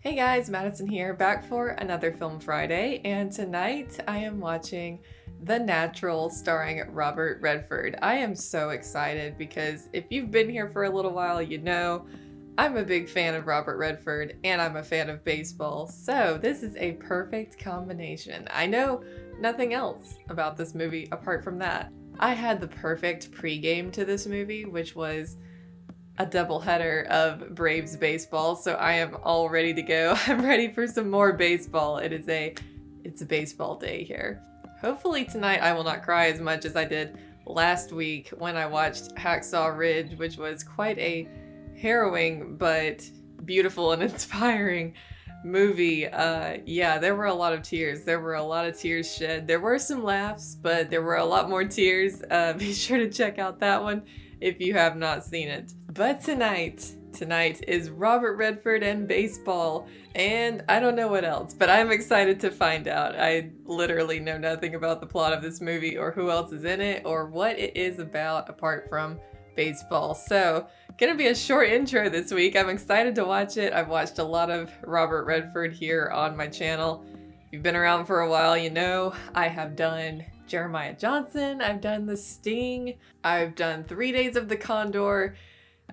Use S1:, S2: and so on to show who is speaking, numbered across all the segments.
S1: Hey guys, Madison here, back for another Film Friday, and tonight I am watching The Natural starring Robert Redford. I am so excited because if you've been here for a little while, you know I'm a big fan of Robert Redford and I'm a fan of baseball, so this is a perfect combination. I know nothing else about this movie apart from that. I had the perfect pregame to this movie, which was a doubleheader of Braves baseball, so I am all ready to go. I'm ready for some more baseball. It's a baseball day here. Hopefully tonight I will not cry as much as I did last week when I watched Hacksaw Ridge, which was quite a harrowing but beautiful and inspiring movie. Yeah, there were a lot of tears. There were a lot of tears shed. There were some laughs, but there were a lot more tears. Be sure to check out that one if you have not seen it. But tonight is Robert Redford and baseball, and I don't know what else, but I'm excited to find out. I literally know nothing about the plot of this movie or who else is in it or what it is about apart from baseball. So, gonna be a short intro this week. I'm excited to watch it. I've watched a lot of Robert Redford here on my channel. If you've been around for a while, you know I have done Jeremiah Johnson, I've done The Sting, I've done 3 Days of the Condor.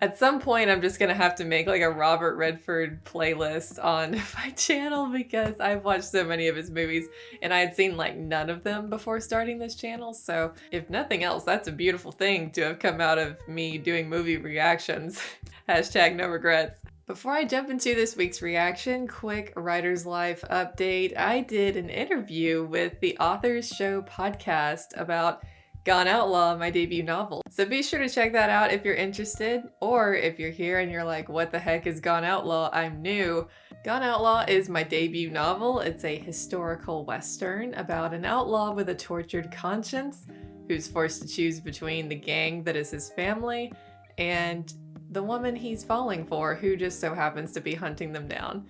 S1: At some point, I'm just gonna have to make like a Robert Redford playlist on my channel because I've watched so many of his movies and I had seen like none of them before starting this channel. So if nothing else, that's a beautiful thing to have come out of me doing movie reactions. Hashtag no regrets. Before I jump into this week's reaction, quick Writer's Life update. I did an interview with the Authors Show podcast about Gone Outlaw, my debut novel. So be sure to check that out if you're interested, or if you're here and you're like, what the heck is Gone Outlaw? I'm new. Gone Outlaw is my debut novel. It's a historical western about an outlaw with a tortured conscience who's forced to choose between the gang that is his family and the woman he's falling for, who just so happens to be hunting them down.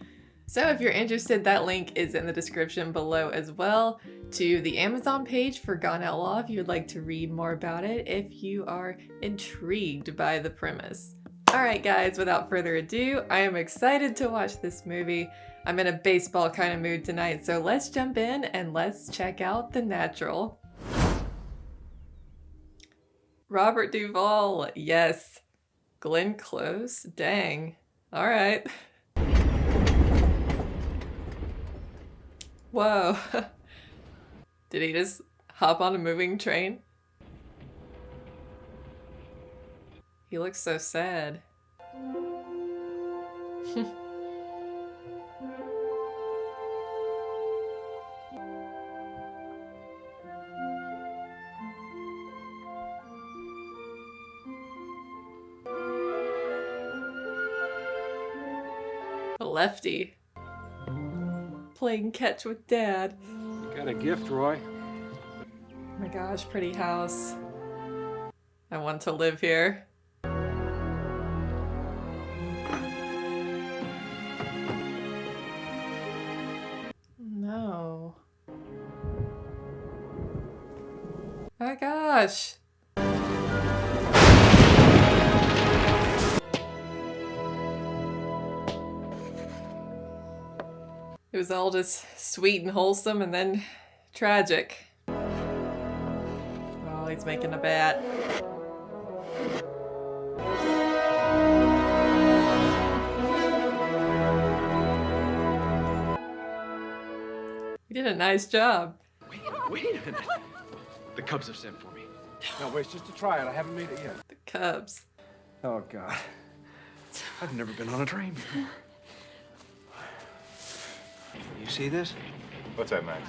S1: So if you're interested, that link is in the description below as well to the Amazon page for Gone Outlaw if you would like to read more about it if you are intrigued by the premise. Alright guys, without further ado, I am excited to watch this movie. I'm in a baseball kind of mood tonight, so let's jump in and let's check out The Natural. Robert Duvall, yes. Glenn Close, dang. Alright. Whoa. Did he just hop on a moving train? He looks so sad. A lefty. Playing catch with Dad.
S2: You got a gift, Roy.
S1: Oh my gosh, pretty house. I want to live here. No. Oh my gosh. It was all just sweet and wholesome and then tragic. Oh, he's making a bat. He did a nice job.
S3: Wait a minute. The Cubs have sent for me.
S2: No, wait, it's just a tryout. I haven't made it yet.
S1: The Cubs.
S2: Oh, God.
S3: I've never been on a train before.
S4: You see this?
S5: What's that, Max?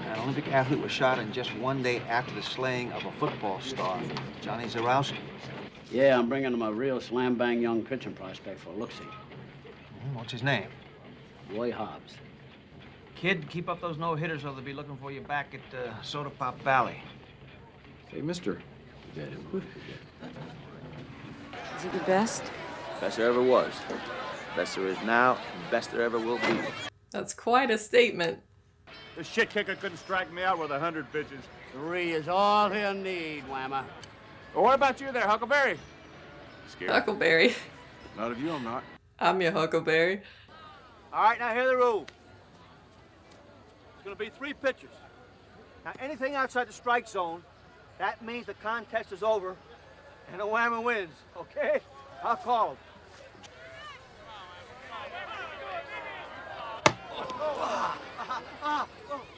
S4: An Olympic athlete was shot in just one day after the slaying of a football star, Johnny Zarowski.
S6: Yeah, I'm bringing him a real slam-bang young pitching prospect for a look-see.
S4: What's his name?
S6: Roy Hobbs.
S4: Kid, keep up those no-hitters or they'll be looking for you back at Soda Pop Valley.
S2: Say, mister.
S6: Very good.
S7: Is he the best?
S4: Best there ever was. Best there is now, and best there ever will be.
S1: That's quite a statement.
S5: This shit kicker couldn't strike me out with 100 pitches.
S6: 3 is all he'll need, Whammer.
S5: Well, what about you there, Huckleberry? Scared?
S1: Huckleberry.
S2: Not of you, I'm not.
S1: I'm your Huckleberry.
S5: All right, now hear the rules. It's going to be 3 pitches. Now, anything outside the strike zone, that means the contest is over and the Whammer wins, okay? I'll call him.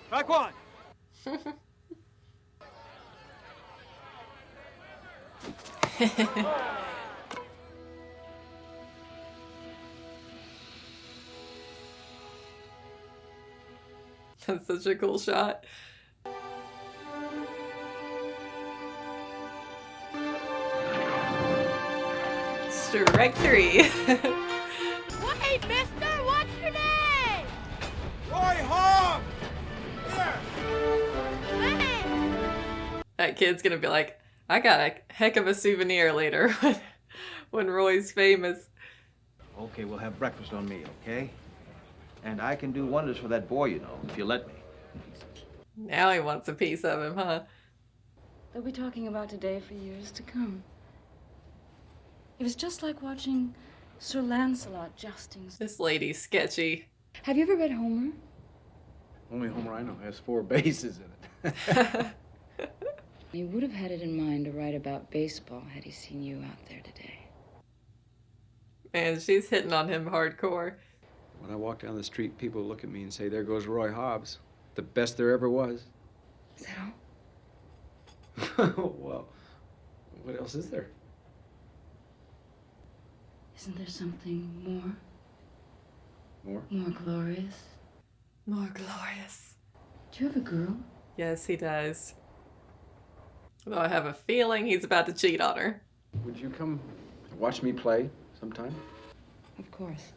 S5: Strike 1.
S1: That's such a cool shot. Strike 3.
S7: Wait, mister, what's your name?
S5: Roy Hogg!
S7: Hey!
S1: That kid's gonna be like, I got a heck of a souvenir later when Roy's famous.
S4: Okay, we'll have breakfast on me, okay? And I can do wonders for that boy, you know, if you let me.
S1: Now he wants a piece of him, huh?
S8: They'll be talking about today for years to come. It was just like watching Sir Lancelot jousting.
S1: This lady's sketchy.
S8: Have you ever read Homer?
S2: Only Homer I know has 4 bases in it.
S8: He would have had it in mind to write about baseball had he seen you out there today.
S1: Man, she's hitting on him hardcore.
S2: When I walk down the street, people look at me and say, there goes Roy Hobbs. The best there ever was.
S8: Is that all?
S2: Well, what else is there?
S8: Isn't there something more?
S2: More?
S8: More glorious?
S1: More glorious.
S8: Do you have a girl?
S1: Yes, he does. Though I have a feeling he's about to cheat on her.
S2: Would you come watch me play sometime?
S8: Of course.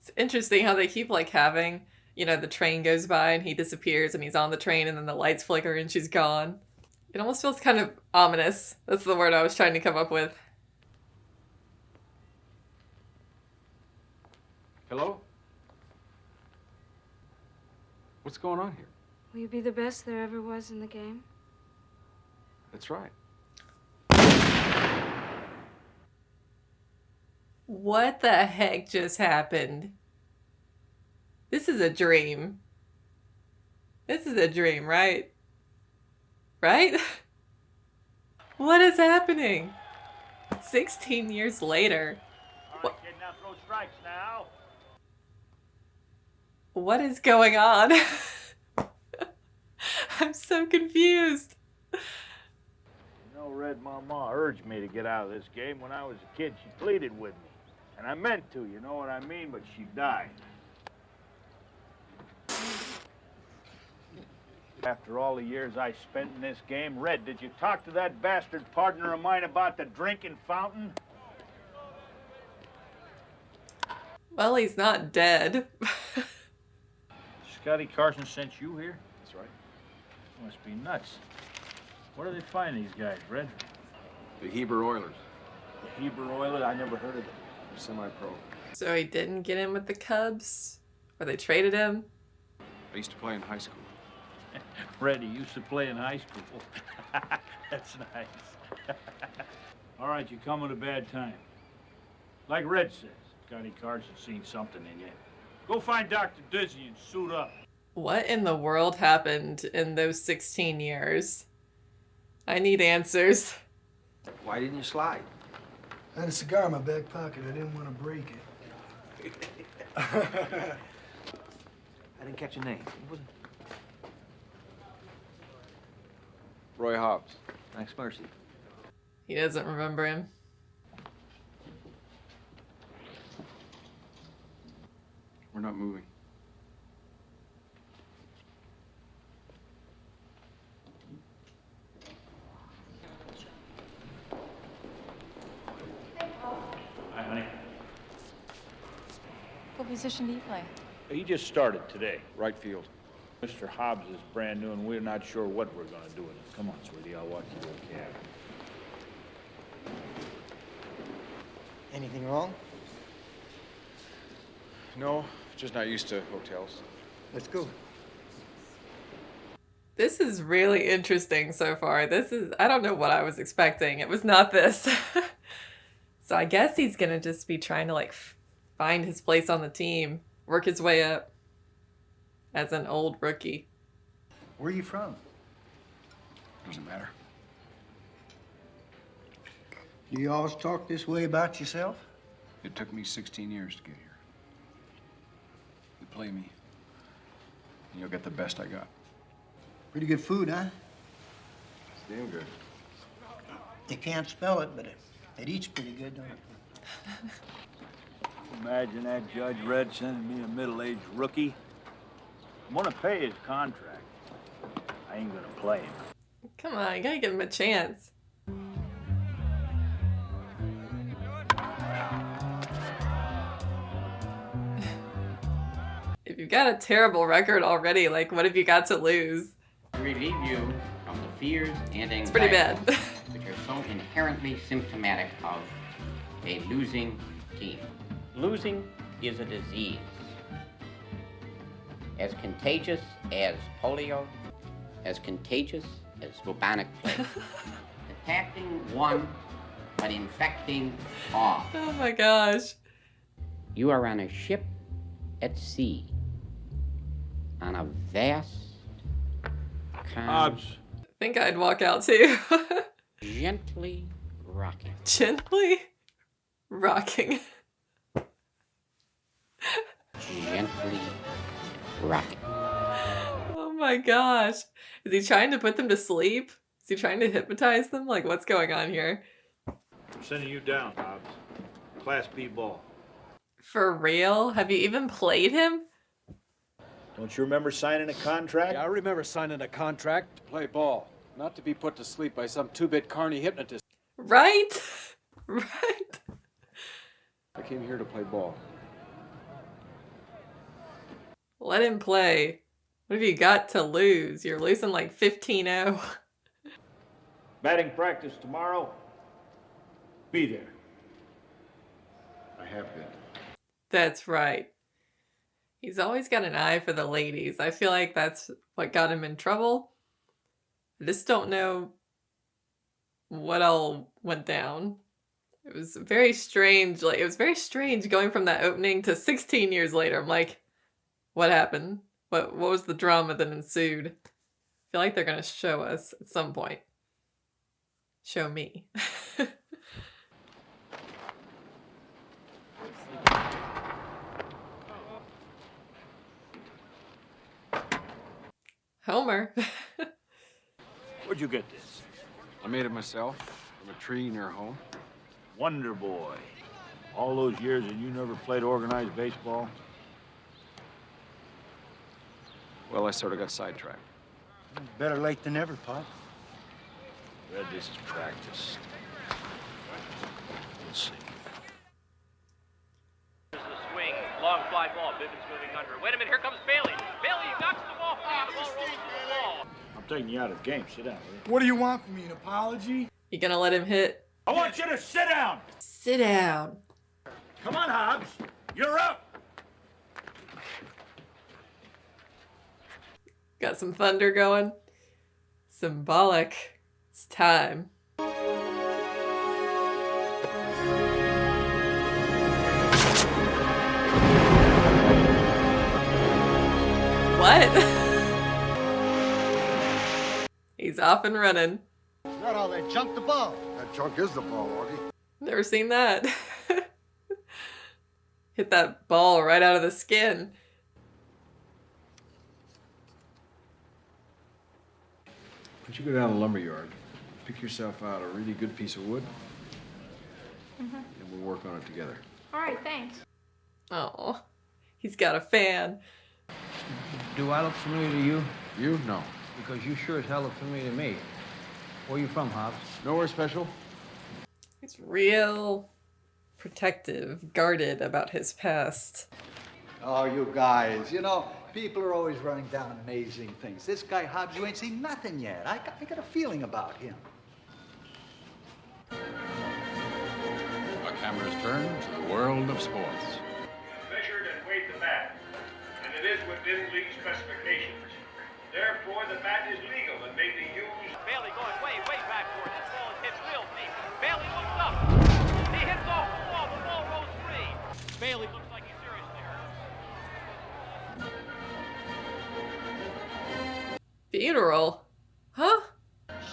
S1: It's interesting how they keep like having, you know, the train goes by and he disappears and he's on the train and then the lights flicker and she's gone. It almost feels kind of ominous. That's the word I was trying to come up with.
S2: Hello? What's going on here?
S8: Will you be the best there ever was in the game?
S2: That's right.
S1: What the heck just happened? This is a dream. This is a dream, right? Right? What is happening? 16 years later.
S5: All right, kid, now throw strikes now.
S1: What is going on? I'm so confused.
S5: You know, Red Mama urged me to get out of this game. When I was a kid, she pleaded with me. And I meant to, you know what I mean? But she died. After all the years I spent in this game, Red, did you talk to that bastard partner of mine about the drinking fountain?
S1: Well, he's not dead.
S5: Scotty Carson sent you here?
S2: That's right.
S5: Must be nuts. Where do they find these guys, Red?
S2: The Hebrew Oilers.
S5: The Hebrew Oilers? I never heard of them.
S2: They're semi-pro.
S1: So he didn't get in with the Cubs? Or they traded him?
S2: I used to play in high school.
S5: Red, he used to play in high school. That's nice. All right, you come at a bad time. Like Red says, Scotty Carson's seen something in you. Go find Dr. Dizzy and suit up.
S1: What in the world happened in those 16 years? I need answers.
S4: Why didn't you slide?
S9: I had a cigar in my back pocket. I didn't want to break it.
S4: I didn't catch your name. What was it?
S2: Roy Hobbs.
S4: Thanks, Mercy.
S1: He doesn't remember him.
S2: We're not moving.
S5: Hi, honey.
S8: What position do you play?
S5: He just started today.
S2: Right field.
S5: Mr. Hobbs is brand new, and we're not sure what we're going to do with him. Come on, sweetie, I'll walk you to a cab.
S4: Anything wrong?
S2: No, just not used to hotels.
S4: Let's go.
S1: This is really interesting so far. I don't know what I was expecting. It was not this. So I guess he's gonna just be trying to like find his place on the team, work his way up as an old rookie.
S10: Where are you from?
S2: Doesn't matter.
S10: Do you always talk this way about yourself?
S2: It took me 16 years to get here. You play me, and you'll get the best I got.
S10: Pretty good food, huh?
S2: It's damn good.
S10: You can't spell it, but it eats pretty good, don't it?
S5: Imagine that Judge Red sending me a middle-aged rookie. I'm gonna pay his contract. I ain't gonna play him.
S1: Come on, you gotta give him a chance. If you've got a terrible record already, like what have you got to lose?
S11: To relieve you from the fears and
S1: It's pretty
S11: anxieties
S1: bad.
S11: which are so inherently symptomatic of a losing team. Losing is a disease as contagious as polio, as contagious as bubonic plague. Attacking one, but infecting all.
S1: Oh my gosh.
S11: You are on a ship at sea, on a vast, calm,
S5: Hobbs.
S1: I think I'd walk out too.
S11: gently rocking.
S1: Gently rocking.
S11: Gently rocking.
S1: Oh my gosh. Is he trying to put them to sleep? Is he trying to hypnotize them? Like, what's going on here?
S5: I'm sending you down, Hobbs. Class B ball.
S1: For real? Have you even played him?
S5: Don't you remember signing a contract?
S2: Yeah, I remember signing a contract to play ball, not to be put to sleep by some two-bit carny hypnotist.
S1: Right? Right?
S2: I came here to play ball.
S1: Let him play. What have you got to lose? You're losing like 15-0.
S5: Batting practice tomorrow. Be there.
S2: I have been.
S1: That's right. He's always got an eye for the ladies. I feel like that's what got him in trouble. I just don't know what all went down. It was very strange. Like, it was very strange going from that opening to 16 years later. I'm like, what happened? What was the drama that ensued? I feel like they're going to show us at some point. Show me. Homer.
S5: Where'd you get this?
S2: I made it myself from a tree near home.
S5: Wonder Boy. All those years and you never played organized baseball?
S2: Well, I sort of got sidetracked.
S10: Better late than never, Pop.
S5: Red, this is practice. Let's see.
S12: There's the swing, long fly ball. Bivens moving under. Wait a minute, here comes Bailey. Bailey, you got to the ball. The ball rolls to the wall.
S5: I'm taking you out of the game. Sit down, will you?
S9: What do you want from me, an apology?
S1: You gonna let him hit?
S5: I want you to sit down.
S1: Sit down.
S5: Come on, Hobbs. You're up.
S1: Got some thunder going. Symbolic. It's time. What? He's off and running.
S10: Not all that junk the ball.
S13: That junk is the ball, Augie.
S1: Never seen that. Hit that ball right out of the skin.
S2: Why don't you go down to the lumber yard, pick yourself out a really good piece of wood, and we'll work on it together.
S7: All right, thanks.
S1: Oh, he's got a fan.
S4: Do I look familiar to you?
S2: You? No.
S4: Because you sure as hell look familiar to me. Where you from, Hobbs?
S2: Nowhere special.
S1: He's real protective, guarded about his past.
S10: Oh, you guys, you know, people are always running down amazing things. This guy, Hobbs, you ain't seen nothing yet. I got a feeling about him.
S14: Our cameras turn to the world of sports.
S5: Measured and weighed the bat, and it is within league specifications.
S15: Therefore, the bat is legal and may be used.
S12: Bailey going way back for it. This ball is hit real deep. Bailey looks up. He hits off the wall. The ball rolls free. Bailey looks like he's seriously hurt.
S1: Funeral? Huh?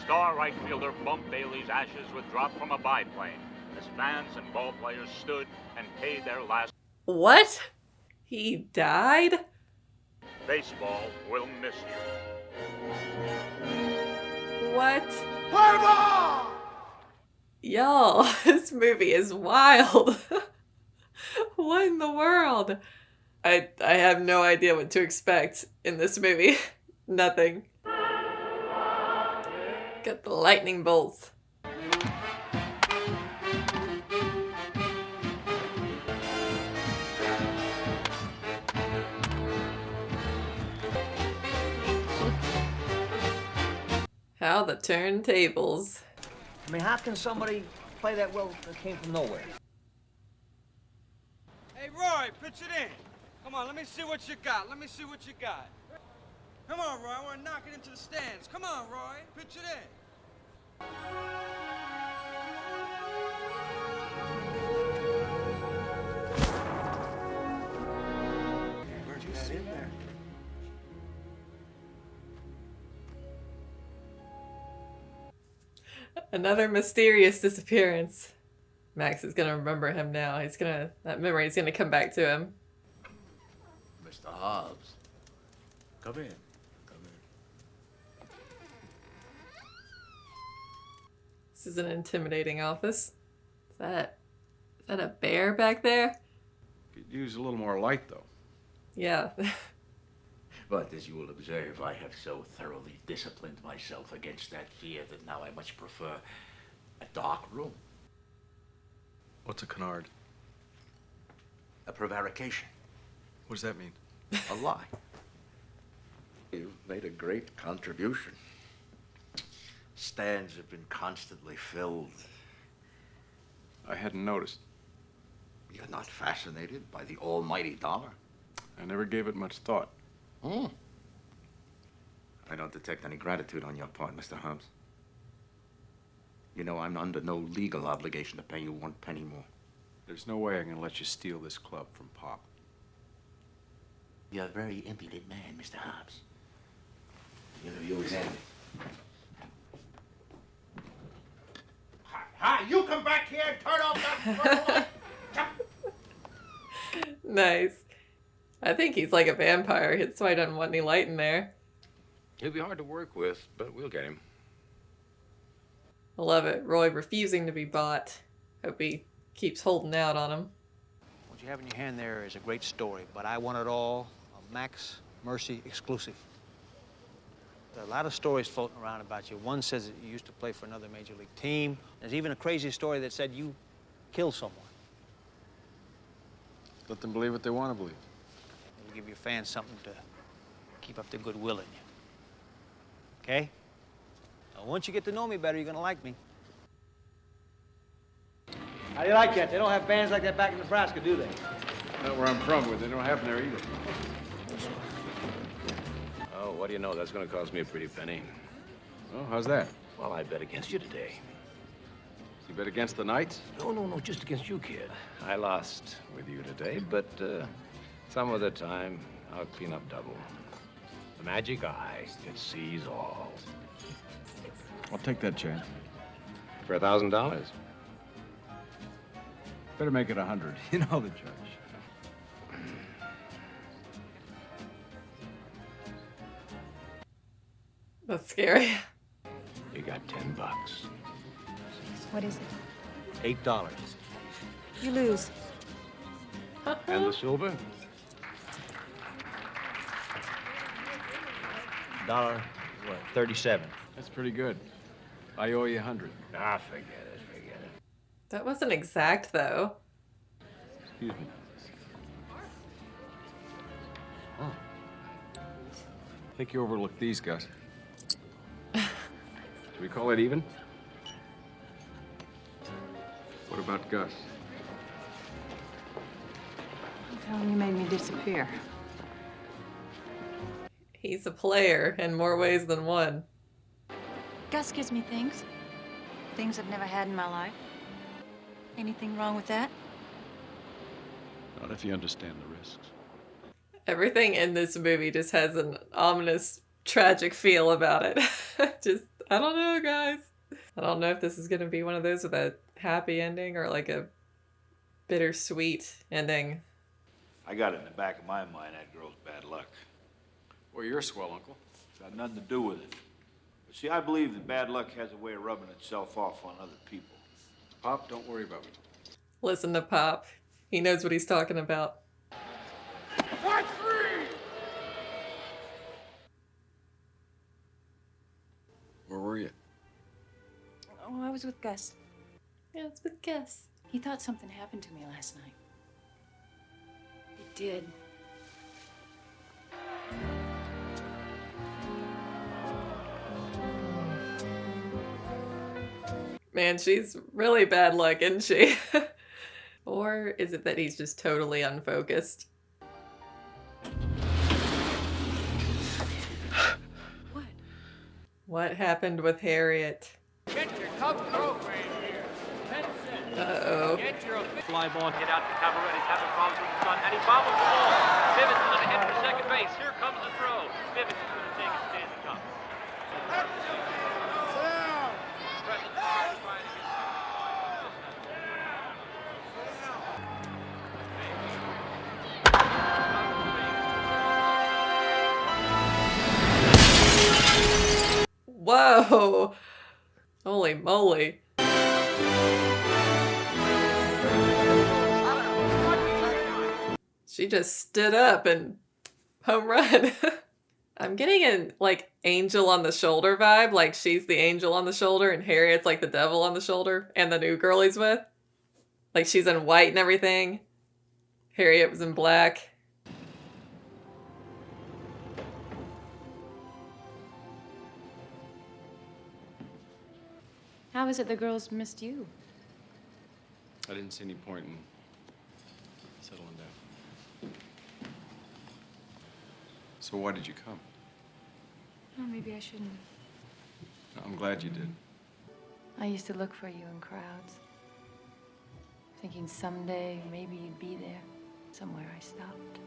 S16: Star right fielder Bump Bailey's ashes were dropped from a biplane as fans and ball players stood and paid their last.
S1: What? He died?
S16: Baseball will miss you.
S1: What? Y'all, this movie is wild. What in the world? I have no idea what to expect in this movie. Nothing. Got the lightning bolts. How the turntables.
S4: I mean, how can somebody play that well that came from nowhere?
S17: Hey, Roy, pitch it in. Come on, let me see what you got. Let me see what you got. Come on, Roy. I want to knock it into the stands. Come on, Roy. Pitch it in.
S4: Where'd you get in there?
S1: Another mysterious disappearance. Max is gonna remember him now. That memory is gonna come back to him.
S18: Mr. Hobbs, come in.
S1: This is an intimidating office. Is that a bear back there?
S2: Could use a little more light, though.
S1: Yeah.
S18: But as you will observe, I have so thoroughly disciplined myself against that fear that now I much prefer a dark room.
S2: What's a canard?
S18: A prevarication.
S2: What does that mean?
S18: A lie. You've made a great contribution. Stands have been constantly filled.
S2: I hadn't noticed.
S18: You're not fascinated by the almighty dollar?
S2: I never gave it much thought.
S18: Hmm. I don't detect any gratitude on your part, Mr. Hobbs. You know I'm under no legal obligation to pay you 1 penny more.
S2: There's no way I'm gonna let you steal this club from Pop.
S18: You're a very impudent man, Mr. Hobbs. You examine it.
S17: Hi, you come back here and turn off that light.
S1: Nice. I think he's like a vampire. That's why I don't want any light in there.
S19: He'll be hard to work with, but we'll get him.
S1: I love it. Roy refusing to be bought. Hope he keeps holding out on him.
S4: What you have in your hand there is a great story, but I want it all a Max Mercy exclusive. There are a lot of stories floating around about you. One says that you used to play for another major league team. There's even a crazy story that said you killed someone.
S2: Let them believe what they want to believe.
S4: It'll give your fans something to keep up their goodwill in you. Okay? Now, once you get to know me better, you're gonna like me. How do you like that? They don't have bands like that back in Nebraska, do they?
S2: Not where I'm from, but they don't have them there either.
S19: Oh, what do you know? That's going to cost me a pretty penny.
S2: Oh, how's that?
S19: Well, I bet against you today.
S2: You bet against the Knights?
S19: No, just against you, kid. I lost with you today, but some other time I'll clean up double. The magic eye, it sees all.
S2: I'll take that chance.
S19: For $1,000?
S2: Better make it 100. You know the judge.
S1: That's scary.
S19: You got $10.
S8: What is it?
S4: $8.
S8: You lose.
S19: And the silver?
S4: $1, what, 37.
S2: That's pretty good. I owe you 100.
S19: Ah, forget it.
S1: That wasn't exact, though.
S2: Excuse me. Oh. I think you overlooked these, Gus. Should we call it even? What about Gus?
S8: Tell him you made me disappear.
S1: He's a player in more ways than one.
S8: Gus gives me things. Things I've never had in my life. Anything wrong with that?
S2: Not if you understand the risks.
S1: Everything in this movie just has an ominous, tragic feel about it. I don't know, guys. I don't know if this is going to be one of those with a happy ending or like a bittersweet ending.
S5: I got it in the back of my mind that girl's bad luck.
S2: Well, you're swell, Uncle.
S5: It's got nothing to do with it. But see, I believe that bad luck has a way of rubbing itself off on other people.
S2: Pop, don't worry about me.
S1: Listen to Pop. He knows what he's talking about.
S13: Watch three!
S2: Where were you?
S8: Oh, I was with Gus.
S1: Yeah, it's with Gus.
S8: He thought something happened to me last night. It did.
S1: Man, she's really bad luck, isn't she? Or is it that he's just totally unfocused? What happened with Harriet?
S12: Get your tough program here. 10 cents.
S1: Uh-oh.
S12: Get your fly ball. Get out to cover it. He's having problems with the sun, and he bobbles the ball. Bivens is on ahead for second base. Here comes the throw. Bivens is going to take a standing up.
S1: Whoa! Holy moly. She just stood up and home run. I'm getting an like angel on the shoulder vibe, like she's the angel on the shoulder and Harriet's like the devil on the shoulder, and the new girl he's with. Like she's in white and everything. Harriet was in black.
S8: How is it the girls missed you?
S2: I didn't see any point in settling down. So why did you come?
S8: Oh, maybe I shouldn't.
S2: I'm glad you did.
S8: I used to look for you in crowds, thinking someday maybe you'd be there, somewhere I stopped.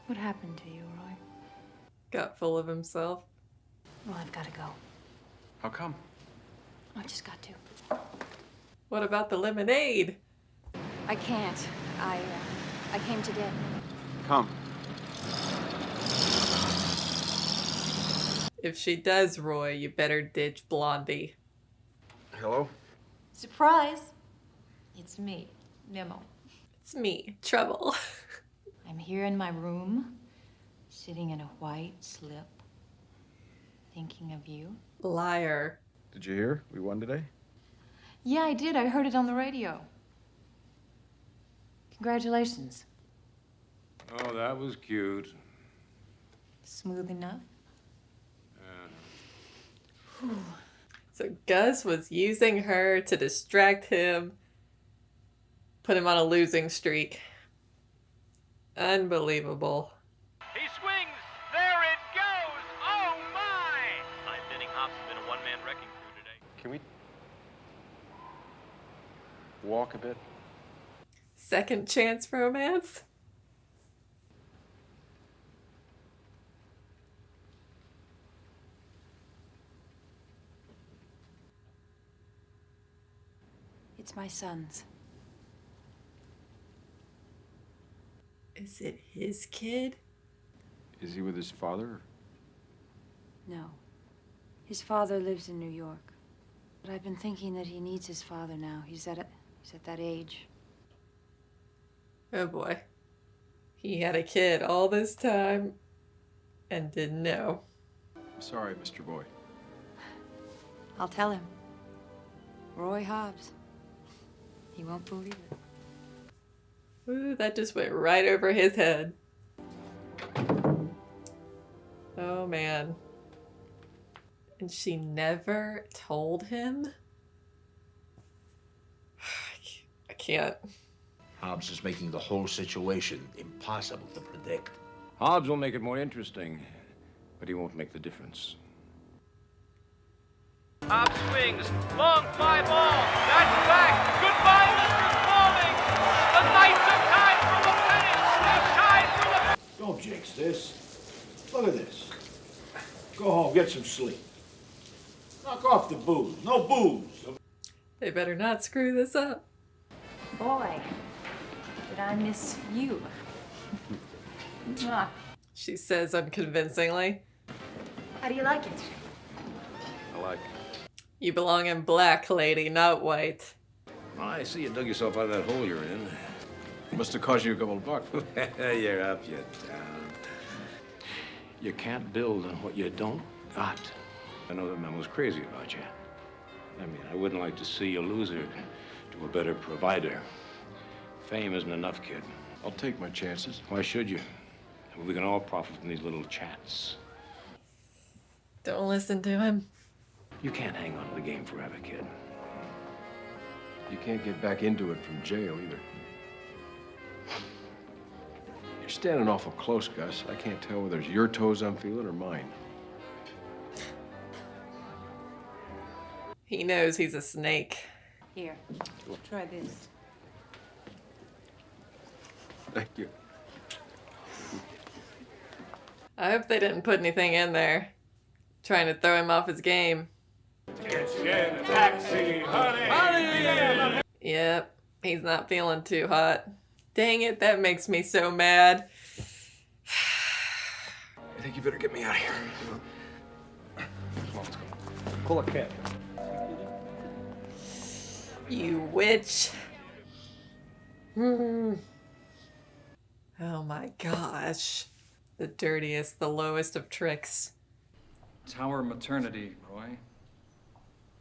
S8: What happened to you, Roy?
S1: Got full of himself.
S8: Well, I've got to go.
S2: How come?
S8: I just got to.
S1: What about the lemonade?
S8: I can't. I came to get.
S2: Come.
S1: If she does, Roy, you better ditch Blondie.
S2: Hello?
S20: Surprise! It's me, Nemo.
S1: It's me, Trouble.
S20: I'm here in my room, sitting in a white slip, thinking of you.
S1: Liar.
S2: Did you hear? We won today?
S20: Yeah, I did. I heard it on the radio. Congratulations.
S19: Oh, that was cute.
S20: Smooth enough?
S1: So Gus was using her to distract him, put him on a losing streak. Unbelievable.
S12: He swings. There it goes. Oh, my. Ninth inning Hops has been a one-man wrecking crew today.
S2: Can we walk a bit?
S1: Second chance romance?
S20: It's my son's.
S1: Is it his kid?
S2: Is he with his father?
S20: No. His father lives in New York. But I've been thinking that he needs his father now. He's at that age.
S1: Oh boy. He had a kid all this time and didn't know.
S2: I'm sorry, Mr. Boy.
S20: I'll tell him. Roy Hobbs. He won't believe it.
S1: Ooh, that just went right over his head. Oh man. And she never told him? I can't.
S21: Hobbs is making the whole situation impossible to predict.
S19: Hobbs will make it more interesting, but he won't make the difference.
S12: Hobbs swings. Long fly ball. That's back. Goodbye, Mr. Spaulding. The Knights are tied for the pennant. They're tied for the...
S5: Don't jinx this. Look at this. Go home, get some sleep. Knock off the booze. No booze.
S1: They better not screw this up.
S20: Boy, did I miss you. Mwah.
S1: She says unconvincingly.
S20: How do you like it?
S19: I like it.
S1: You belong in black, lady, not white.
S19: Well, I see you dug yourself out of that hole you're in.
S2: Must have cost you a couple of bucks.
S19: You're up, you down. You can't build on what you don't got. I know that memo's crazy about you. I mean, I wouldn't like to see you lose her to a better provider. Fame isn't enough, kid.
S2: I'll take my chances.
S19: Why should you? We can all profit from these little chats.
S1: Don't listen to him.
S19: You can't hang on to the game forever, kid.
S2: You can't get back into it from jail either. You're standing awful close, Gus. I can't tell whether it's your toes I'm feeling or mine.
S1: He knows he's a snake.
S20: Here, try this.
S2: Thank you.
S1: I hope they didn't put anything in there. Trying to throw him off his game.
S13: Get a taxi, honey.
S1: Yep, he's not feeling too hot. Dang it, that makes me so mad.
S2: I think you better get me out of here. Come on, let's go.
S4: Pull a cab.
S1: You witch. Oh my gosh. The dirtiest, the lowest of tricks.
S22: Tower Maternity, Roy.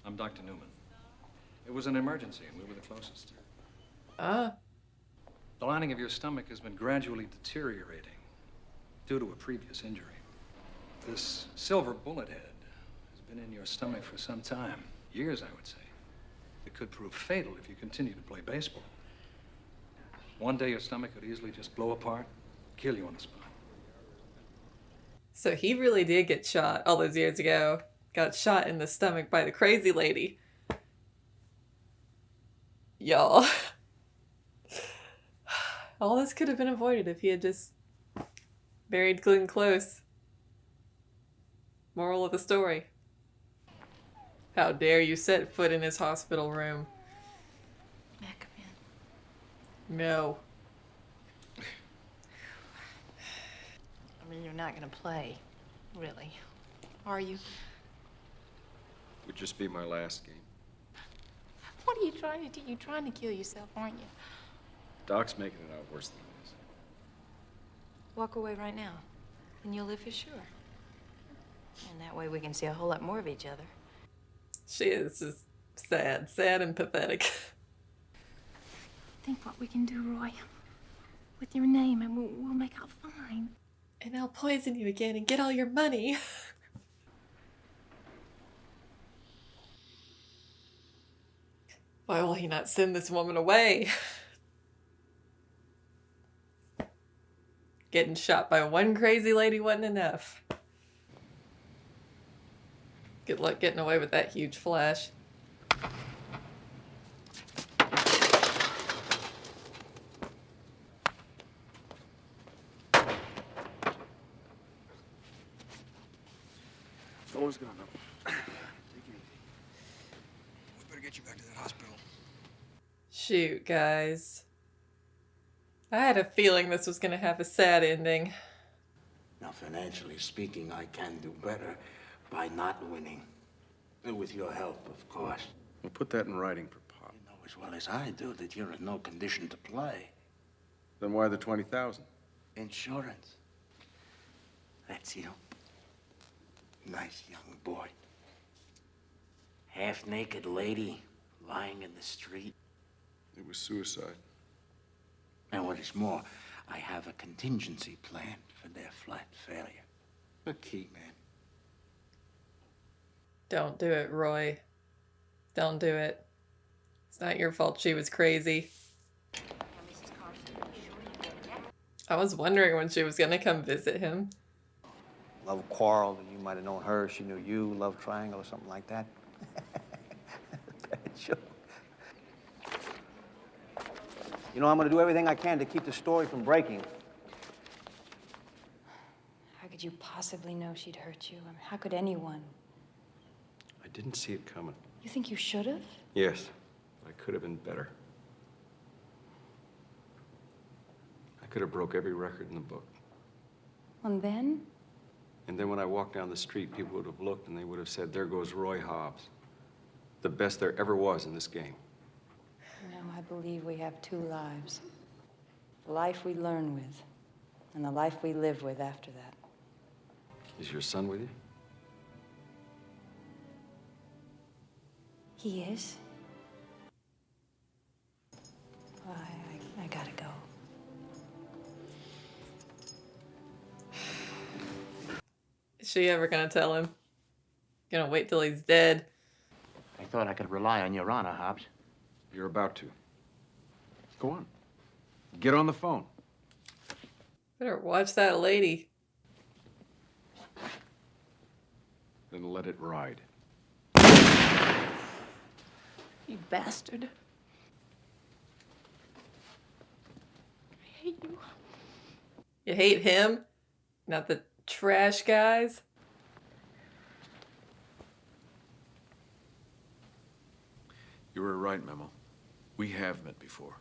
S22: I'm Dr. Newman. It was an emergency, and we were the closest. The lining of your stomach has been gradually deteriorating due to a previous injury. This silver bullet head has been in your stomach for some time. Years, I would say. It could prove fatal if you continue to play baseball. One day your stomach could easily just blow apart, kill you on the spot.
S1: So he really did get shot all those years ago. Got shot in the stomach by the crazy lady. Y'all. All this could have been avoided if he had just buried Glenn close. Moral of the story. How dare you set foot in his hospital room.
S20: May I come in?
S1: No.
S20: I mean, you're not gonna play, really, are you?
S2: Would just be my last game.
S20: What are you trying to do? You're trying to kill yourself, aren't you?
S2: Doc's making it out worse than it is.
S20: Walk away right now, and you'll live for sure. And that way we can see a whole lot more of each other.
S1: She is just sad. Sad and pathetic.
S20: Think what we can do, Roy. With your name, and we'll make out fine.
S1: And I'll poison you again and get all your money. Why will he not send this woman away? Getting shot by one crazy lady wasn't enough. Good luck getting away with that huge flash.
S9: Someone's gone up. Take it easy. We better get you back to that hospital.
S1: Shoot, guys. I had a feeling this was gonna have a sad ending.
S21: Now, financially speaking, I can do better by not winning. With your help, of course.
S2: We'll put that in writing for Pop.
S21: You know as well as I do that you're in no condition to play.
S2: Then why the 20,000?
S21: Insurance. That's you. Nice young boy. Half-naked lady lying in the street.
S2: It was suicide.
S21: And what is more, I have a contingency plan for their flat failure. A key, man.
S1: Don't do it, Roy. Don't do it. It's not your fault she was crazy.
S20: Mrs.
S1: I was wondering when she was gonna come visit him.
S4: Love quarrel, you might have known her, she knew you, love triangle or something like that. Sure. You know, I'm gonna do everything I can to keep the story from breaking.
S20: How could you possibly know she'd hurt you? I mean, how could anyone?
S2: I didn't see it coming.
S20: You think you should have?
S2: Yes, I could have been better. I could have broke every record in the book.
S20: And then?
S2: And then when I walked down the street, people would have looked and they would have said, there goes Roy Hobbs. The best there ever was in this game.
S20: You know, I believe we have two lives. The life we learn with, and the life we live with after that.
S2: Is your son with you?
S20: He is? Well, I gotta go.
S1: Is she ever gonna tell him? Gonna wait till he's dead.
S21: I thought I could rely on your honor, Hobbs.
S2: You're about to. Go on. Get on the phone.
S1: Better watch that lady.
S2: Then let it ride.
S1: You bastard. I hate you. You hate him? Not the trash guys?
S2: You were right, Memo. We have met before.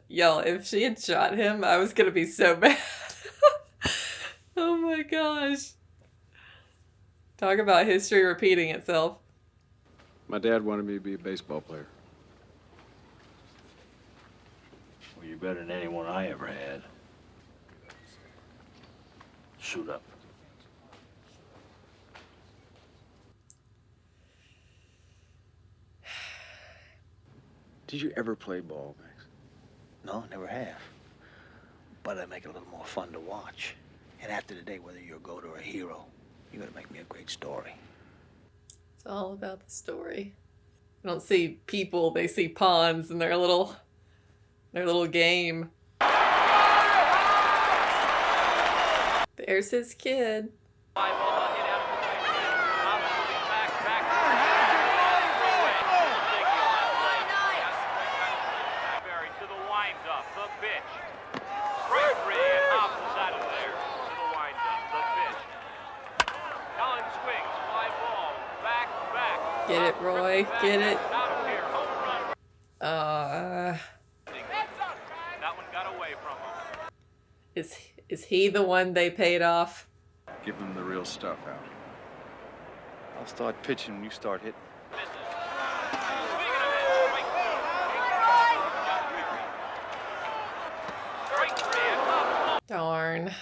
S1: Y'all, if she had shot him, I was gonna be so mad. Oh my gosh. Talk about history repeating itself.
S2: My dad wanted me to be a baseball player.
S5: Well, you're better than anyone I ever had. Suit up.
S2: Did you ever play ball, Max?
S4: No, never have. But I make it a little more fun to watch. And after the day, whether you're a goat or a hero, you gotta make me a great story.
S1: It's all about the story. They don't see people, they see pawns in their little game. There's his kid. Get it, Roy. Get it.
S12: That one got away from him.
S1: Is he the one they paid off?
S2: Give him the real stuff, Al.
S22: I'll start pitching when you start hitting.
S1: Darn.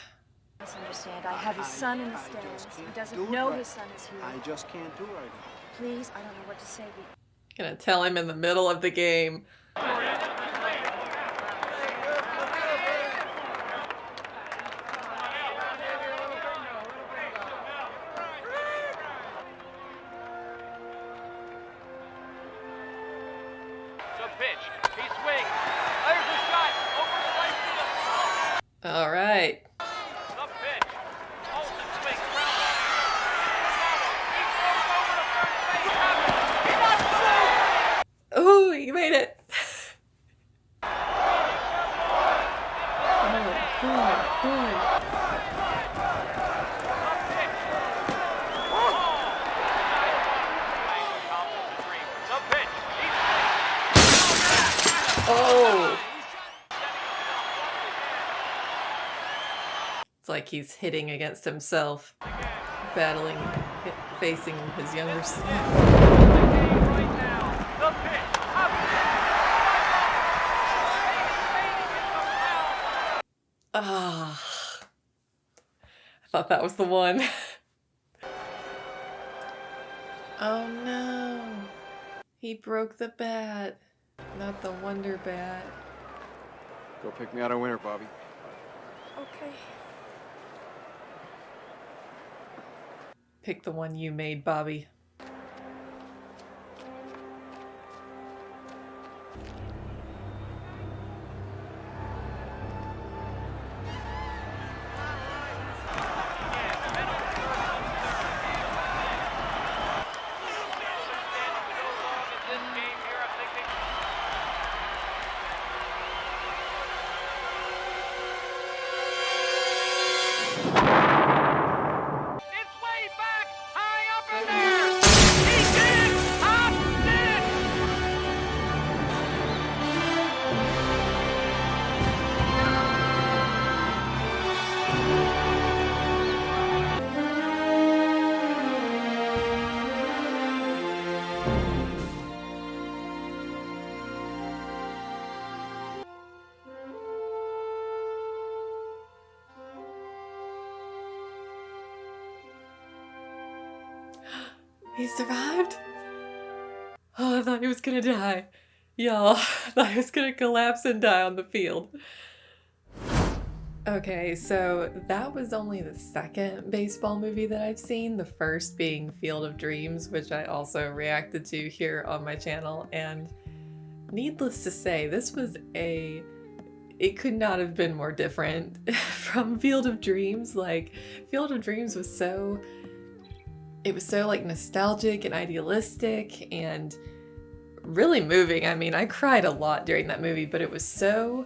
S8: Misunderstand. I have his son in the stands. He doesn't know his son is here.
S21: I just can't do right now.
S8: Please, I don't know what to say.
S1: Gonna tell him in the middle of the game. All right. Oh, you made it. Oh, good. Oh. It's like he's hitting against himself, battling, facing his younger self. Ah, I thought that was the one. Oh no, he broke the bat, not the Wonder Bat.
S2: Go pick me out a winner, Bobby.
S8: Okay.
S1: Pick the one you made, Bobby. He survived? Oh, I thought he was gonna die. Y'all, I thought he was gonna collapse and die on the field. Okay, so that was only the second baseball movie that I've seen, the first being Field of Dreams, which I also reacted to here on my channel, and needless to say, it could not have been more different from Field of Dreams. Like, Field of Dreams was so like nostalgic and idealistic and really moving. I mean, I cried a lot during that movie, but it was so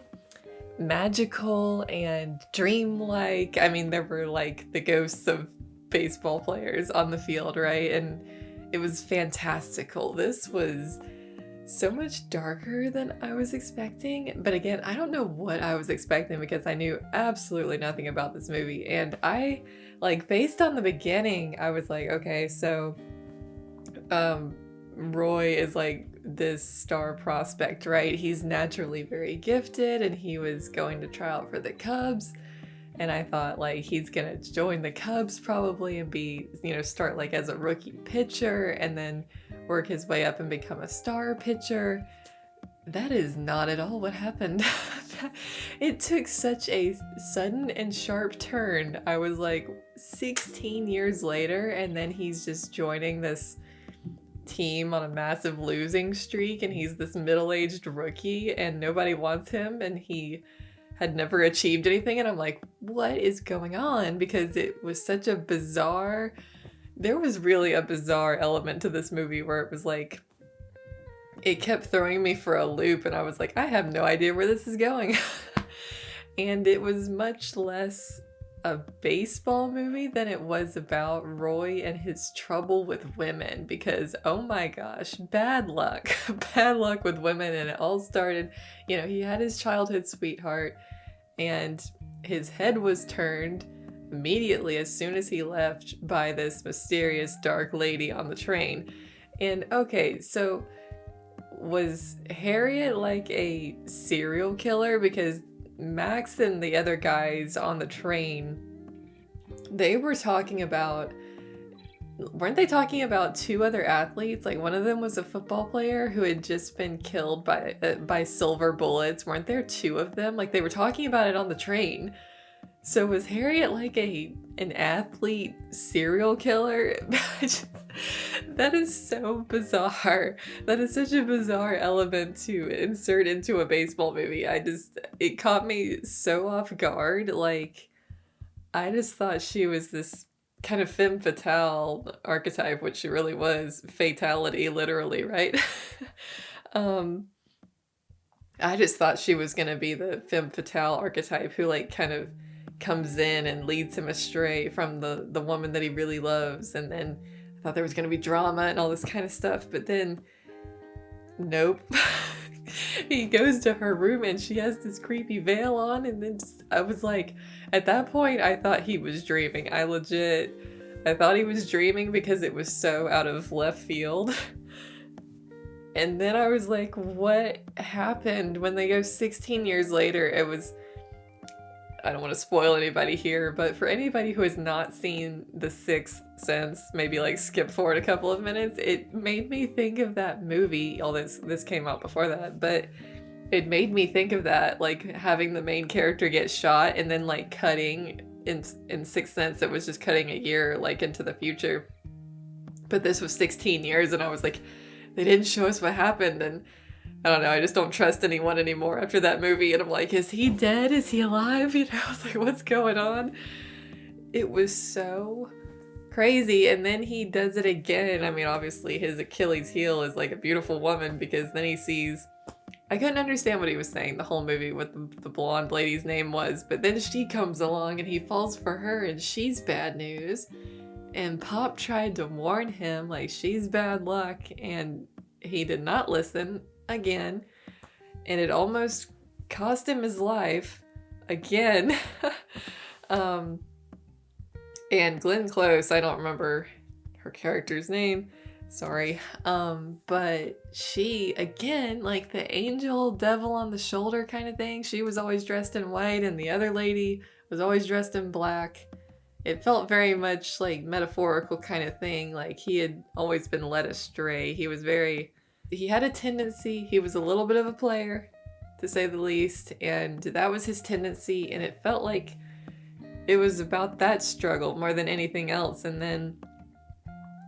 S1: magical and dreamlike. I mean, there were like the ghosts of baseball players on the field, right? And it was fantastical. This was so much darker than I was expecting. But again, I don't know what I was expecting because I knew absolutely nothing about this movie. And I, like, based on the beginning, I was like, okay, so Roy is like this star prospect, right? He's naturally very gifted and he was going to try out for the Cubs. And I thought, like, he's gonna join the Cubs probably and be, you know, start like as a rookie pitcher and then work his way up and become a star pitcher. That is not at all what happened. It took such a sudden and sharp turn. I was like 16 years later and then he's just joining this team on a massive losing streak and he's this middle-aged rookie and nobody wants him and he had never achieved anything, and I'm like, what is going on? Because it was such a bizarre, there was really a bizarre element to this movie where it was like, it kept throwing me for a loop and I was like, I have no idea where this is going. And it was much less a baseball movie than it was about Roy and his trouble with women, because oh my gosh, bad luck with women. And it all started, you know, he had his childhood sweetheart and his head was turned immediately as soon as he left by this mysterious dark lady on the train. And okay, so was Harriet like a serial killer? Because Max and the other guys on the train, they were talking about, weren't they talking about two other athletes? Like one of them was a football player who had just been killed by silver bullets. Weren't there two of them? Like they were talking about it on the train. So was Harriet like an athlete serial killer? That is so bizarre. That is such a bizarre element to insert into a baseball movie. It caught me so off guard. Like, I just thought she was this kind of femme fatale archetype, which she really was. Fatality, literally, right? I just thought she was gonna be the femme fatale archetype who like kind of comes in and leads him astray from the woman that he really loves, and then I thought there was gonna be drama and all this kind of stuff, but then nope. He goes to her room and she has this creepy veil on, and then I was like, at that point I thought he was dreaming. I thought he was dreaming because it was so out of left field. And then I was like, what happened? When they go 16 years later, it was, I don't want to spoil anybody here, but for anybody who has not seen The Sixth Sense, maybe like skip forward a couple of minutes, it made me think of that movie. All this came out before that, but it made me think of that, like having the main character get shot and then like cutting in Sixth Sense, it was just cutting a year like into the future. But this was 16 years, and I was like, they didn't show us what happened, and I don't know, I just don't trust anyone anymore after that movie, and I'm like, is he dead? Is he alive? You know, I was like, what's going on? It was so crazy, and then he does it again. I mean, obviously his Achilles heel is like a beautiful woman, because then he sees, I couldn't understand what he was saying the whole movie, what the blonde lady's name was, but then she comes along and he falls for her, and she's bad news. And Pop tried to warn him, like, she's bad luck, and he did not listen again. And it almost cost him his life again. And Glenn Close, I don't remember her character's name, sorry. But she, again, like the angel devil on the shoulder kind of thing, she was always dressed in white, and the other lady was always dressed in black. It felt very much like metaphorical kind of thing, like he had always been led astray. He had a tendency, he was a little bit of a player, to say the least, and that was his tendency, and it felt like it was about that struggle more than anything else. And then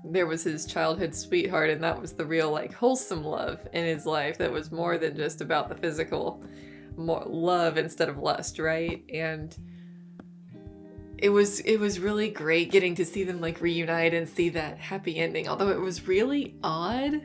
S1: there was his childhood sweetheart, and that was the real, like, wholesome love in his life that was more than just about the physical, more love instead of lust, right? And it was really great getting to see them like reunite and see that happy ending, although it was really odd.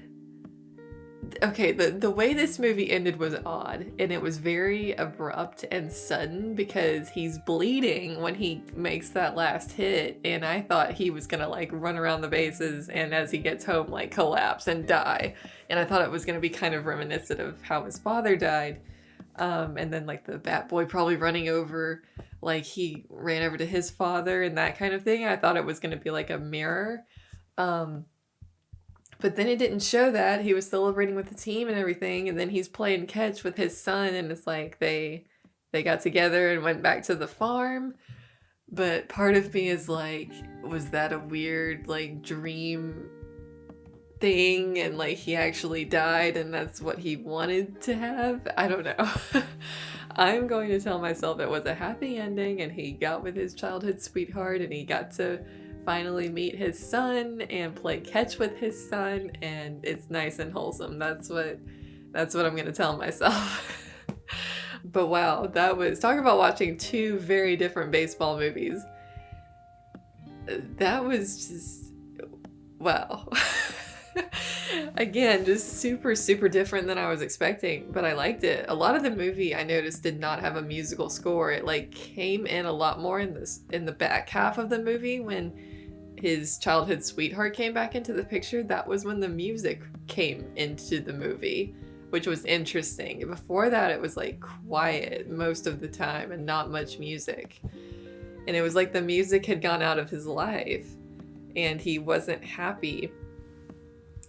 S1: Okay, the way this movie ended was odd, and it was very abrupt and sudden, because he's bleeding when he makes that last hit, and I thought he was gonna like run around the bases and as he gets home like collapse and die, and I thought it was gonna be kind of reminiscent of how his father died. And then like the Bat Boy probably running over, like he ran over to his father and that kind of thing. I thought it was going to be like a mirror. But then it didn't show that. He was celebrating with the team and everything, and then he's playing catch with his son, and it's like they got together and went back to the farm. But part of me is like, was that a weird like dream thing, and like he actually died and that's what he wanted to have? I don't know. I'm going to tell myself it was a happy ending, and he got with his childhood sweetheart, and he got to finally meet his son and play catch with his son, and it's nice and wholesome. That's what I'm going to tell myself. But wow, that was, talk about watching two very different baseball movies. That was just, wow. Again, just super, super different than I was expecting, but I liked it. A lot of the movie I noticed did not have a musical score. It like came in a lot more in the back half of the movie when his childhood sweetheart came back into the picture. That was when the music came into the movie, which was interesting. Before that, it was like quiet most of the time and not much music. And it was like the music had gone out of his life and he wasn't happy.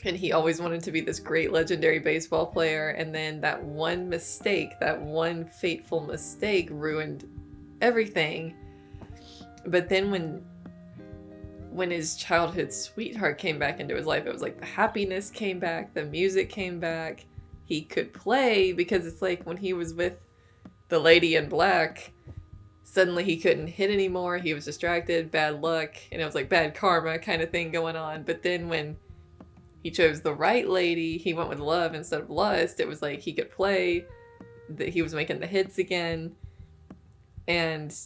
S1: And he always wanted to be this great legendary baseball player, and then that one mistake, that one fateful mistake ruined everything. But then when his childhood sweetheart came back into his life, it was like the happiness came back, the music came back, he could play, because it's like when he was with the lady in black, suddenly he couldn't hit anymore, he was distracted, bad luck, and it was like bad karma kind of thing going on. But then when he chose the right lady, he went with love instead of lust, it was like he could play, that he was making the hits again, and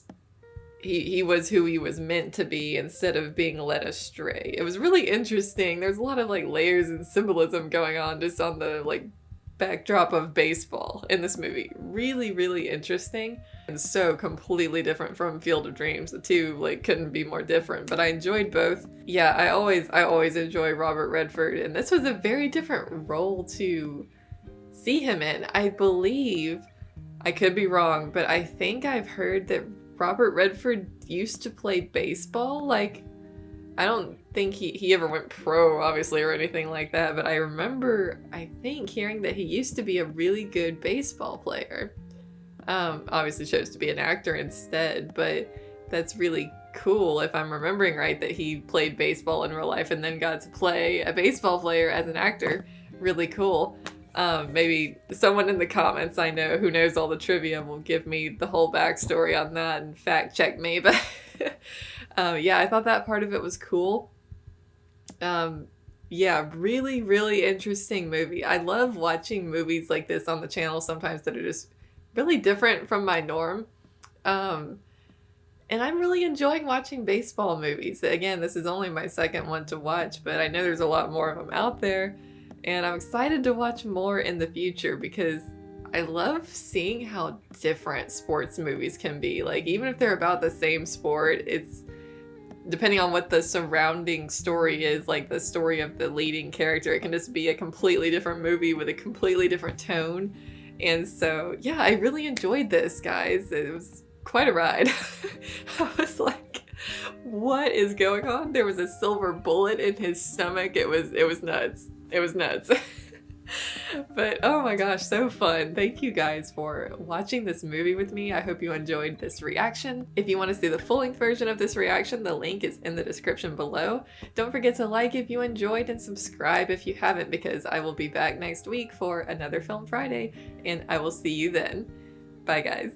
S1: he was who he was meant to be instead of being led astray. It was really interesting. There's a lot of like layers and symbolism going on just on the like backdrop of baseball in this movie. Really, really interesting, and so completely different from Field of Dreams. The two like couldn't be more different, but I enjoyed both. Yeah, I always enjoy Robert Redford, and this was a very different role to see him in. I believe, I could be wrong, but I think I've heard that Robert Redford used to play baseball. Like, I don't think he ever went pro, obviously, or anything like that, but I remember, I think, hearing that he used to be a really good baseball player. Obviously chose to be an actor instead, but that's really cool, if I'm remembering right, that he played baseball in real life and then got to play a baseball player as an actor. Really cool. Maybe someone in the comments I know who knows all the trivia will give me the whole backstory on that and fact check me, but Yeah, I thought that part of it was cool. Yeah, really, really interesting movie. I love watching movies like this on the channel sometimes that are just really different from my norm. And I'm really enjoying watching baseball movies. Again, this is only my second one to watch, but I know there's a lot more of them out there. And I'm excited to watch more in the future because I love seeing how different sports movies can be. Like, even if they're about the same sport, it's depending on what the surrounding story is, like the story of the leading character, it can just be a completely different movie with a completely different tone. And so, yeah, I really enjoyed this, guys. It was quite a ride. I was like, what is going on? There was a silver bullet in his stomach. It was nuts. It was nuts. But oh my gosh, so fun. Thank you guys for watching this movie with me. I hope you enjoyed this reaction. If you want to see the full-length version of this reaction, the link is in the description below. Don't forget to like if you enjoyed and subscribe if you haven't, because I will be back next week for another Film Friday, and I will see you then. Bye guys.